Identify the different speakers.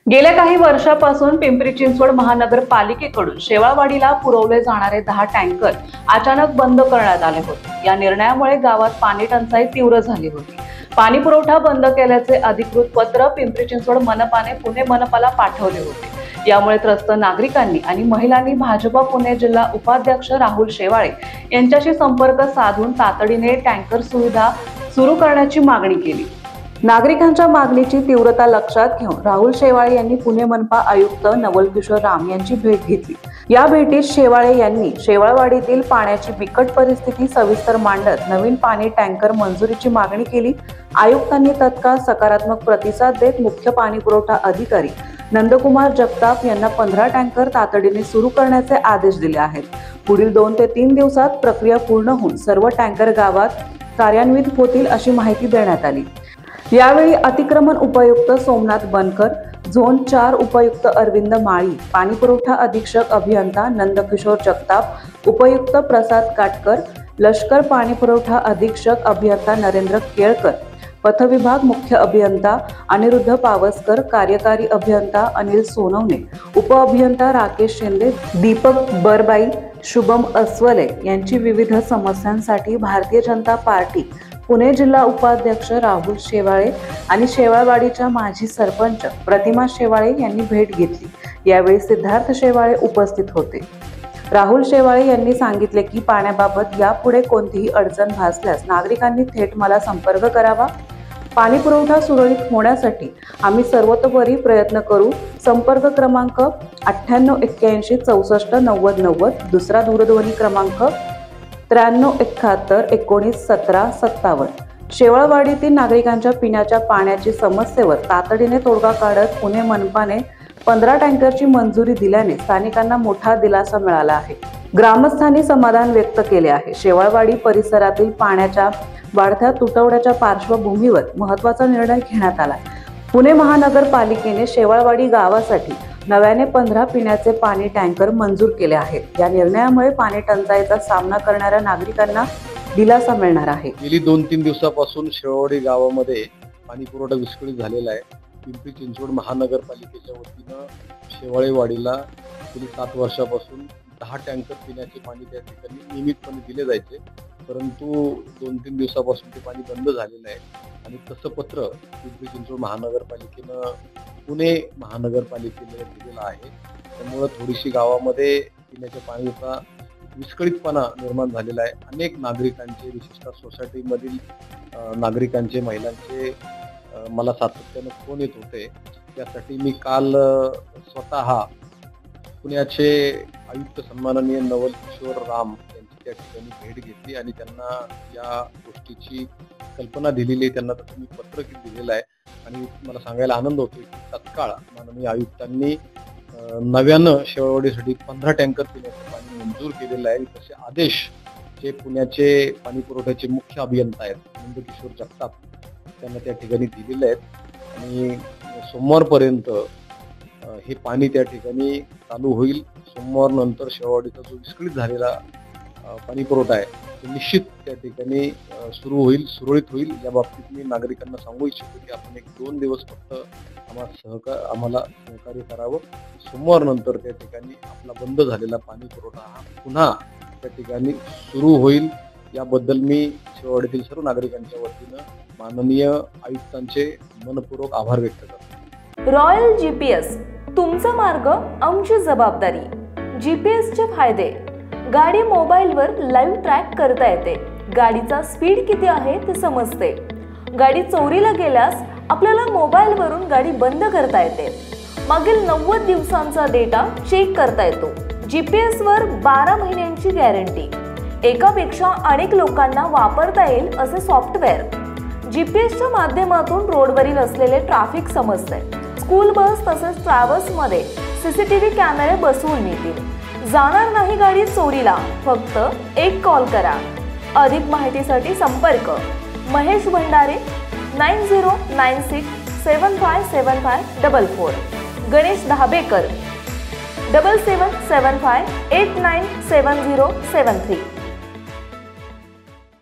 Speaker 1: गेल्या काही वर्षापासून पिंपरी चिंचवड महानगरपालिकेकडून शेवाळवाडीला पुरवले जाणारे 10 टँकर अचानक बंद करण्यात आले होते। या निर्णयामुळे गावात पाणी टंचाई तीव्र झाली होती। पाणी पुरवठा बंद केल्याचे अधिकृत पत्र पिंपरी चिंचवड मनपाने पुणे मनपाला पाठवले होते। यामुळे त्रस्त नागरिकांनी आणि महिलांनी भाजपा पुणे जिल्हा उपाध्यक्ष राहुल शेवाळे यांच्याशी संपर्क साधून तातडीने टँकर सुविधा सुरू करण्याची मागणी केली। नागरिकांच्या मागणीची तीव्रता लक्षात घेऊन राहुल शेवाळे यांनी पुणे मनपा आयुक्त नवल किशोर राम यांची भेट घेतली। या भेटीत शेवाळे यांनी शेवाळवाडीतील पाण्याची बिकट परिस्थिती सविस्तर मांडत नवीन पाणी टँकर मंजुरीची मागणी केली। आयुक्तांनी तत्काळ सकारात्मक प्रतिसाद देत मुख्य पाणी पुरवठा अधिकारी नंदकुमार जगताप यांना 15 टँकर तातडीने सुरू करण्याचे आदेश दिले आहेत। पुढील 2 ते 3 दिवसात प्रक्रिया पूर्ण होऊन सर्व टँकर गावात कार्यान्वित होतील अशी माहिती देण्यात आली। यावेळी अतिक्रमण उपायुक्त सोमनाथ बनकर, झोन 4 उपायुक्त अरविंद माळी, पाणी पुरवठा अधीक्षक अभियंता नंदकिशोर जगताप, उपायुक्त प्रसाद काटकर, लष्कर पाणी पुरवठा अधीक्षक अभियंता नरेंद्र केळकर, पथविभाग मुख्य अभियंता अनिरुद्ध पावसकर, कार्यकारी अभियंता अनिल सोनवणे, उपअभियंता राकेश शिंदे, दीपक बरबाई, शुभम अस्वले यांची विविध समस्यांसाठी भारतीय जनता पार्टी पुणे जिल्हा उपाध्यक्ष राहुल शेवाळे आणि शेवाळवाडीच्या माजी सरपंच प्रतिमा शेवाळे यांनी भेट घेतली। यावेळी सिद्धार्थ शेवाळे उपस्थित होते। राहुल शेवाळे यांनी सांगितले की पाण्याबाबत यापुढे कोणतीही अडचण भासल्यास नागरिकांनी थेट मला संपर्क करावा। पाणी पुरवठा सुरळीत होण्यासाठी आम्ही सर्वतोपरी प्रयत्न करू। संपर्क क्रमांक 9881 64 90 90, दुसरा दूरध्वनी क्रमांक 93 71 19 17 57। शेवाळवाडीतील नागरिकांच्या पिण्याच्या पाण्याची समस्येवर तातडीने तोडगा काढत पुणे मनपाने 15 टँकरची मंजुरी दिल्याने स्थानिकांना मोठा दिलासा मिळाला आहे। ग्रामस्थांनी समाधान व्यक्त केले आहे। शेवाळवाडी परिसरातील पाण्याच्या वाढत्या तुटवड्याच्या पार्श्वभूमीवर महत्त्वाचा निर्णय घेण्यात आला। पुणे महानगरपालिकेने शेवाळवाडी गावासाठी नव्याने 15 पिण्याचे पाणी टँकर मंजूर केले आहेत। या निर्णयामुळे पाणी टंचाईचा सामना करणाऱ्या नागरिकांना दिलासा मिळणार आहे।
Speaker 2: गेली 2-3 दिवसापासून शेवाळवाडी गावामध्ये पाणी पुरवठा विस्कळीत झालेला आहे। पिंपरी चिंचवड महानगरपालिकेच्या वतीनं शेवाळेवाडीला गेली 7 वर्षापासून 10 टँकर पिण्याचे पाणी त्या ठिकाणी नियमितपणे दिले जायचे, परंतु 2-3 दिवसापासून ते पाणी बंद झालेलं आहे आणि तसं पत्र पिंपरी चिंचवड महानगरपालिकेनं पुणे महानगरपालिकेला दिलेलं आहे। त्यामुळे थोडीशी गावामध्ये पिण्याच्या पाण्याचा विस्कळीतपणा निर्माण झालेला आहे। अनेक नागरिकांचे, विशेषतः सोसायटीमधील नागरिकांचे, महिलांचे मला सातत्यानं फोन येत होते। त्यासाठी मी काल स्वतः पुण्याचे आयुक्त सन्माननीय नवल किशोर राम यांची त्या ठिकाणी भेट घेतली आणि त्यांना या गोष्टीची कल्पना दिलेली आहे। त्यांना तसं मी पत्र दिलेलं आहे आणि मला सांगायला आनंद होतो की तत्काळ माननीय आयुक्तांनी नव्यानं शेवाळवाडीसाठी 15 टँकर पिण्याचं पाणी मंजूर केलेलं आहे। तसे आदेश जे पुण्याचे पाणी पुरवठ्याचे मुख्य अभियंता आहेत नंदकिशोर जगताप त्यांना त्या ठिकाणी दिलेले आहेत आणि सोमवारपर्यंत हे पाणी त्या ठिकाणी चालू होईल। सोमवार नंतर शेवाळवाडीचा जो विस्कळीत झालेला पाणी पुरवठा आहे तो निश्चित त्या ठिकाणी सुरू होईल, सुरळीत होईल। या बाबतीत मी नागरिकांना सांगू इच्छितो की आपण 1-2 दिवस फक्त आम्हाला सहकार्य करावं। सोमवार नंतर त्या ठिकाणी आपला बंद झालेला पाणी पुरवठा हा पुन्हा त्या ठिकाणी सुरू होईल। याबद्दल मी शेवाळवाडीतील सर्व नागरिकांच्या वतीनं माननीय आयुक्तांचे मनपूर्वक आभार व्यक्त करतो।
Speaker 3: रॉयल जीपीएस, तुमचा मार्ग आमची जबाबदारी। जीपीएसचे फायदे: गाडी मोबाईलवर लाईव्ह ट्रॅक करता येते, गाडीचा स्पीड किती आहे ते समजते, गाडी चोरीला गेल्यास आपल्याला मोबाईलवरून गाडी बंद करता येते, मागील 90 दिवसांचा डेटा चेक करता येतो, जीपीएस वर 12 महिन्यांची गॅरंटी, एकापेक्षा अनेक लोकांना वापरता येईल असे सॉफ्टवेअर, जीपीएसच्या माध्यमातून रोडवरील असलेले ट्रॅफिक समजते, स्कूल बस तसेच ट्रॅव्हल्स मध्ये सीसीटीव्ही कॅमेरे बसवून मिळतील, जाणार नाही गाडी चोरीला, फक्त एक कॉल करा। अधिक माहितीसाठी संपर्क महेश भंडारे 9096757544, गणेश धाबेकर 7775897073।